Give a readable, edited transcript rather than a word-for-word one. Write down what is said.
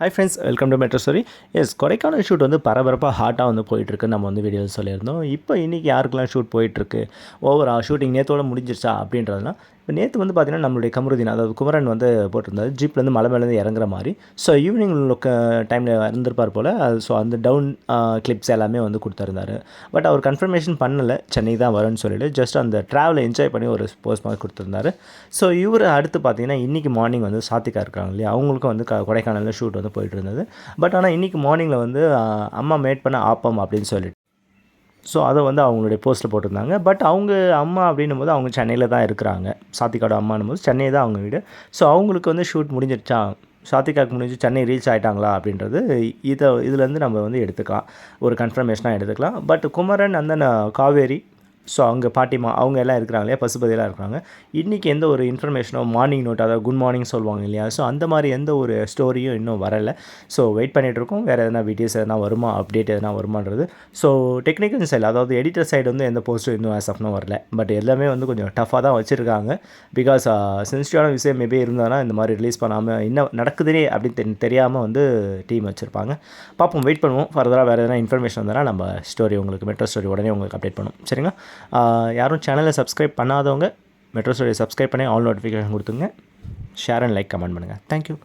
High friends, welcome to metro story. Yes, Kodaikanal shoot வந்து பரபரப்பாக ஹாட்டாக வந்து போயிட்டுருக்கு. நம்ம வந்து வீடியோவில் சொல்லியிருந்தோம். இப்போ இன்றைக்கி யாருக்கெல்லாம் ஷூட் போயிட்டுருக்கு, ஓவரா ஷூட்டிங் நேற்றோட முடிஞ்சிருச்சா அப்படின்றதுலாம். இப்போ நேற்று வந்து பார்த்திங்கன்னா நம்மளுடைய கமருதீன், அதாவது குமரன் வந்து போட்டிருந்தாரு ஜீப்லேருந்து மலை மேலேருந்து இறங்குற மாதிரி. ஸோ ஈவினிங் டைமில் இருந்திருப்பார் போல். ஸோ அந்த டவுன் கிளிப்ஸ் எல்லாமே வந்து கொடுத்துருந்தாரு. பட் அவர் கன்ஃபர்மேஷன் பண்ணலை சென்னை தான் வரும்னு சொல்லிட்டு, ஜஸ்ட் அந்த ட்ராவலை என்ஜாய் பண்ணி ஒரு போஸ்ட் மாதிரி கொடுத்துருந்தாரு. ஸோ இவர் அடுத்து பார்த்திங்கன்னா இன்றைக்கி மார்னிங் வந்து சாத்திகா இருக்காங்க இல்லையா, அவங்களுக்கும் வந்து கொடைக்கானலில் ஷூட் வந்து போயிட்டு இருந்தது. பட் ஆனால் இன்றைக்கி மார்னிங்கில் வந்து அம்மா மேட் பண்ண ஆப்பம் அப்படின்னு சொல்லிட்டு, ஸோ அதை வந்து அவங்களுடைய போஸ்ட்டில் போட்டிருந்தாங்க. பட் அவங்க அம்மா அப்படின்னும் போது அவங்க சென்னையில் தான் இருக்கிறாங்க. சாத்திகாவோட அம்மானும் போது சென்னை தான் அவங்க வீடு. ஸோ அவங்களுக்கு வந்து ஷூட் முடிஞ்சிருச்சா, சாத்திகாவுக்கு முடிஞ்சு சென்னை ரீச் ஆகிட்டாங்களா அப்படின்றது இதுலேருந்து நம்ம வந்து எடுத்துக்கலாம், ஒரு கன்ஃபர்மேஷனாக எடுத்துக்கலாம். பட் குமரன் அந்த காவேரி, ஸோ அவங்க பாட்டிமா அவங்க எல்லாம் இருக்கிறாங்க இல்லையா, பசுபதியெல்லாம் இருக்கிறாங்க. இன்றைக்கி எந்த ஒரு இன்ஃபர்மேஷனோ மார்னிங் நோட், அதாவது குட் மார்னிங் சொல்லுவாங்க இல்லையா, ஸோ அந்த மாதிரி எந்த ஒரு ஸ்டோரியும் இன்னும் வரலை. ஸோ வெயிட் பண்ணிகிட்ருக்கோம், வேறு எதனா வீடியோஸ் எதனா வருமா, அப்டேட் எதனா வருமானது. ஸோ டெக்னிக்கல் சைடு, அதாவது எடிட்டர் சைடு வந்து எந்த போஸ்ட்டும் இன்னும் ஆஸ் ஆஃப்னும் வரல. பட் எல்லாமே வந்து கொஞ்சம் டஃப்பாக தான் வச்சுருக்காங்க. பிகாஸ் சென்சிட்டிவான விஷயம் மேபி இருந்தாங்கன்னா இந்த மாதிரி ரிலீஸ் பண்ணாமல் என்ன நடக்குதுனே அப்படின்னு தெரியாமல் வந்து டீம் வச்சுருப்பாங்க. பார்ப்போம், வெயிட் பண்ணுவோம். ஃபர்தராக வேறு எதனா இன்ஃபர்மேஷன் வந்தால் நம்ம ஸ்டோரி உங்களுக்கு மெட்ரோ ஸ்டோரி உடனே உங்களுக்கு அப்டேட் பண்ணும். சரிங்களா? யாரும் சேனலை சப்ஸ்கிரைப் பண்ணாதவங்க மெட்ரோ ஸ்டோரியை சப்ஸ்கிரைப் பண்ணி ஆல் நோட்டிஃபிகேஷன் கொடுத்துங்க. ஷேர் அண்ட் லைக் கமெண்ட் பண்ணுங்கள். தேங்க்யூ.